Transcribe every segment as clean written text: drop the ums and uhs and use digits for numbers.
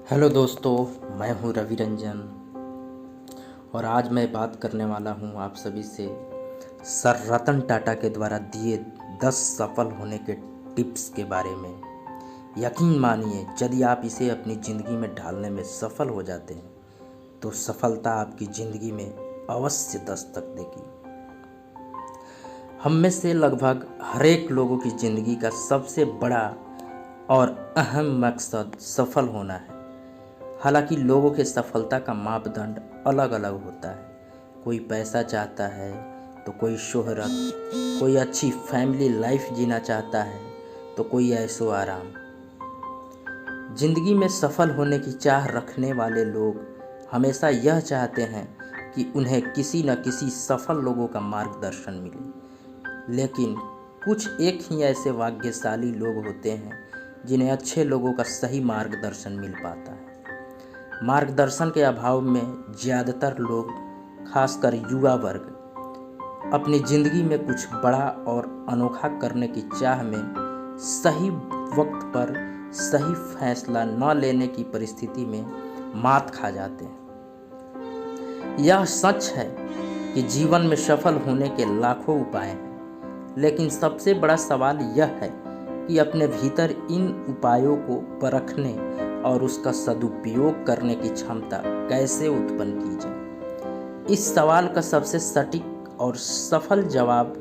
Hello दोस्तों, मैं हूं रवि रंजन और आज मैं बात करने वाला हूं आप सभी से सर रतन टाटा के द्वारा दिए 10 सफल होने के टिप्स के बारे में। यकीन मानिए, यदि आप इसे अपनी ज़िंदगी में ढालने में सफल हो जाते हैं तो सफलता आपकी ज़िंदगी में अवश्य दस्तक देगी। हम में से लगभग हर एक लोगों की ज़िंदगी का सबसे बड़ा और अहम मकसद सफल होना है। हालांकि लोगों के सफलता का मापदंड अलग अलग होता है। कोई पैसा चाहता है तो कोई शोहरत, कोई अच्छी फैमिली लाइफ जीना चाहता है तो कोई ऐशो आराम। जिंदगी में सफल होने की चाह रखने वाले लोग हमेशा यह चाहते हैं कि उन्हें किसी न किसी सफल लोगों का मार्गदर्शन मिले। लेकिन कुछ एक ही ऐसे भाग्यशाली लोग होते हैं जिन्हें अच्छे लोगों का सही मार्गदर्शन मिल पाता है। मार्गदर्शन के अभाव में ज़्यादातर लोग, खासकर युवा वर्ग, अपनी ज़िंदगी में कुछ बड़ा और अनोखा करने की चाह में सही वक्त पर सही फैसला न लेने की परिस्थिति में मात खा जाते हैं। यह सच है कि जीवन में सफल होने के लाखों उपाय हैं, लेकिन सबसे बड़ा सवाल यह है कि अपने भीतर इन उपायों को परखने और उसका सदुपयोग करने की क्षमता कैसे उत्पन्न की जाए। इस सवाल का सबसे सटीक और सफल जवाब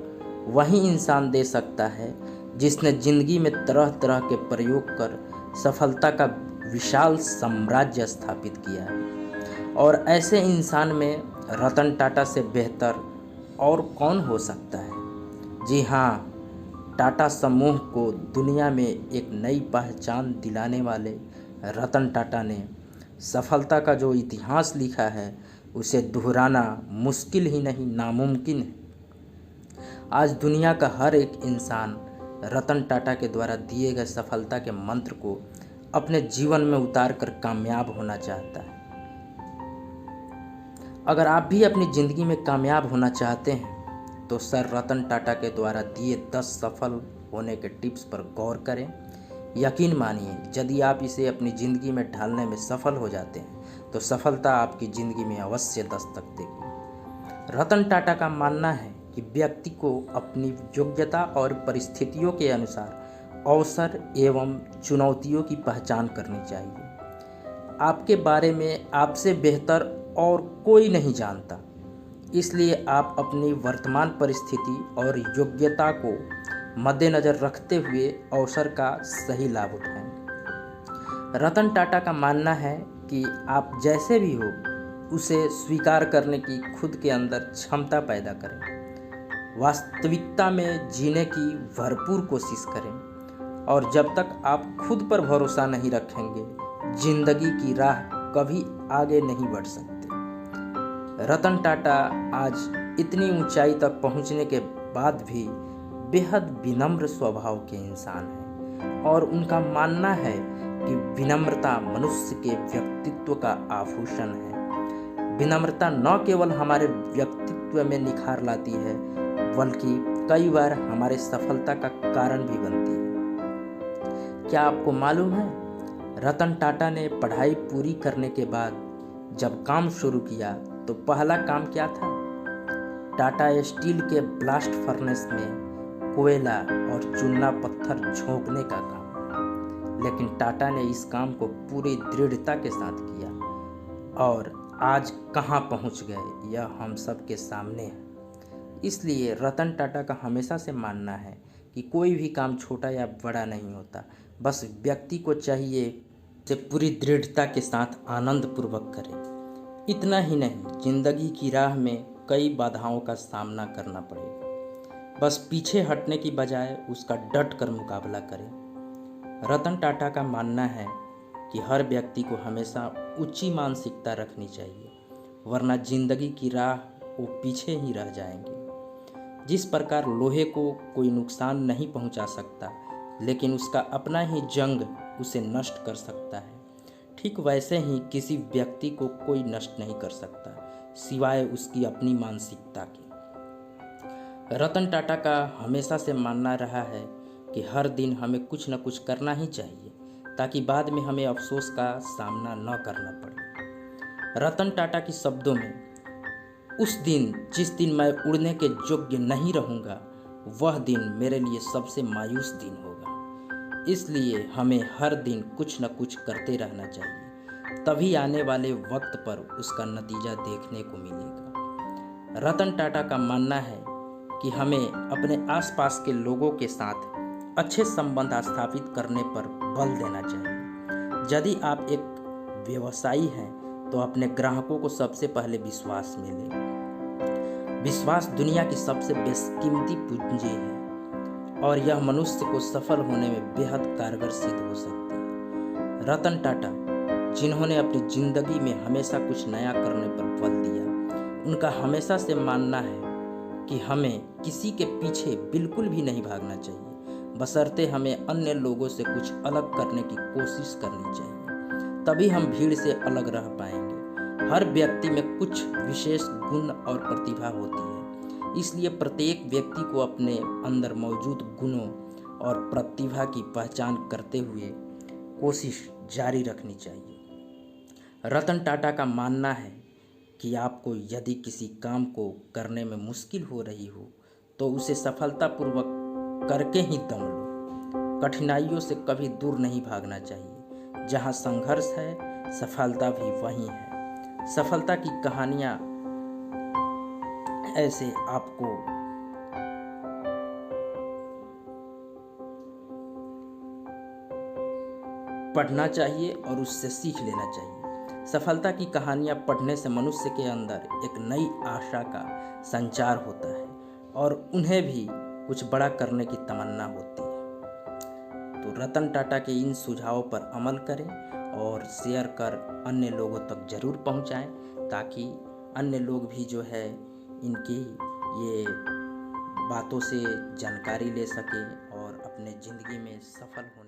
वही इंसान दे सकता है जिसने जिंदगी में तरह तरह के प्रयोग कर सफलता का विशाल साम्राज्य स्थापित किया है। और ऐसे इंसान में रतन टाटा से बेहतर और कौन हो सकता है। जी हाँ, टाटा समूह को दुनिया में एक नई पहचान दिलाने वाले रतन टाटा ने सफलता का जो इतिहास लिखा है उसे दोहराना मुश्किल ही नहीं, नामुमकिन है। आज दुनिया का हर एक इंसान रतन टाटा के द्वारा दिए गए सफलता के मंत्र को अपने जीवन में उतार कर कामयाब होना चाहता है। अगर आप भी अपनी ज़िंदगी में कामयाब होना चाहते हैं तो सर रतन टाटा के द्वारा दिए 10 सफल होने के टिप्स पर गौर करें। यकीन मानिए, यदि आप इसे अपनी ज़िंदगी में ढालने में सफल हो जाते हैं तो सफलता आपकी ज़िंदगी में अवश्य दस्तक देगी। रतन टाटा का मानना है कि व्यक्ति को अपनी योग्यता और परिस्थितियों के अनुसार अवसर एवं चुनौतियों की पहचान करनी चाहिए। आपके बारे में आपसे बेहतर और कोई नहीं जानता, इसलिए आप अपनी वर्तमान परिस्थिति और योग्यता को मद्देनज़र रखते हुए अवसर का सही लाभ उठाएं। रतन टाटा का मानना है कि आप जैसे भी हो उसे स्वीकार करने की खुद के अंदर क्षमता पैदा करें। वास्तविकता में जीने की भरपूर कोशिश करें और जब तक आप खुद पर भरोसा नहीं रखेंगे, जिंदगी की राह कभी आगे नहीं बढ़ सकते। रतन टाटा आज इतनी ऊंचाई तक पहुंचने के बाद भी बेहद विनम्र स्वभाव के इंसान हैं और उनका मानना है कि विनम्रता मनुष्य के व्यक्तित्व का आभूषण है। विनम्रता न केवल हमारे व्यक्तित्व में निखार लाती है बल्कि कई बार हमारे सफलता का कारण भी बनती है। क्या आपको मालूम है, रतन टाटा ने पढ़ाई पूरी करने के बाद जब काम शुरू किया तो पहला काम क्या था? टाटा स्टील के ब्लास्ट फर्नेस में कोयला और चूना पत्थर झोंकने का काम। लेकिन टाटा ने इस काम को पूरी दृढ़ता के साथ किया और आज कहाँ पहुँच गए यह हम सब के सामने है। इसलिए रतन टाटा का हमेशा से मानना है कि कोई भी काम छोटा या बड़ा नहीं होता, बस व्यक्ति को चाहिए से पूरी दृढ़ता के साथ आनंद पूर्वक करे। इतना ही नहीं, जिंदगी की राह में कई बाधाओं का सामना करना पड़ेगा, बस पीछे हटने की बजाय उसका डट कर मुकाबला करें। रतन टाटा का मानना है कि हर व्यक्ति को हमेशा ऊंची मानसिकता रखनी चाहिए, वरना जिंदगी की राह वो पीछे ही रह जाएंगे। जिस प्रकार लोहे को कोई नुकसान नहीं पहुंचा सकता, लेकिन उसका अपना ही जंग उसे नष्ट कर सकता है, ठीक वैसे ही किसी व्यक्ति को कोई नष्ट नहीं कर सकता सिवाय उसकी अपनी मानसिकता के। रतन टाटा का हमेशा से मानना रहा है कि हर दिन हमें कुछ न कुछ करना ही चाहिए ताकि बाद में हमें अफसोस का सामना न करना पड़े। रतन टाटा के शब्दों में, उस दिन जिस दिन मैं उड़ने के योग्य नहीं रहूँगा, वह दिन मेरे लिए सबसे मायूस दिन होगा। इसलिए हमें हर दिन कुछ न कुछ करते रहना चाहिए, तभी आने वाले वक्त पर उसका नतीजा देखने को मिलेगा। रतन टाटा का मानना है कि हमें अपने आसपास के लोगों के साथ अच्छे संबंध स्थापित करने पर बल देना चाहिए। यदि आप एक व्यवसायी हैं तो अपने ग्राहकों को सबसे पहले विश्वास मिले। विश्वास दुनिया की सबसे बेशकीमती पूंजी है और यह मनुष्य को सफल होने में बेहद कारगर सिद्ध हो सकती है। रतन टाटा, जिन्होंने अपनी जिंदगी में हमेशा कुछ नया करने पर बल दिया, उनका हमेशा से मानना है कि हमें किसी के पीछे बिल्कुल भी नहीं भागना चाहिए, बशर्ते हमें अन्य लोगों से कुछ अलग करने की कोशिश करनी चाहिए। तभी हम भीड़ से अलग रह पाएंगे। हर व्यक्ति में कुछ विशेष गुण और प्रतिभा होती है, इसलिए प्रत्येक व्यक्ति को अपने अंदर मौजूद गुणों और प्रतिभा की पहचान करते हुए कोशिश जारी रखनी चाहिए। रतन टाटा का मानना है कि आपको यदि किसी काम को करने में मुश्किल हो रही हो तो उसे सफलतापूर्वक करके ही दम लो। कठिनाइयों से कभी दूर नहीं भागना चाहिए। जहाँ संघर्ष है, सफलता भी वहीं है। सफलता की कहानियाँ ऐसे आपको पढ़ना चाहिए और उससे सीख लेना चाहिए। सफलता की कहानियाँ पढ़ने से मनुष्य के अंदर एक नई आशा का संचार होता है और उन्हें भी कुछ बड़ा करने की तमन्ना होती है। तो रतन टाटा के इन सुझावों पर अमल करें और शेयर कर अन्य लोगों तक जरूर पहुंचाएं, ताकि अन्य लोग भी जो है इनकी ये बातों से जानकारी ले सकें और अपने ज़िंदगी में सफल होने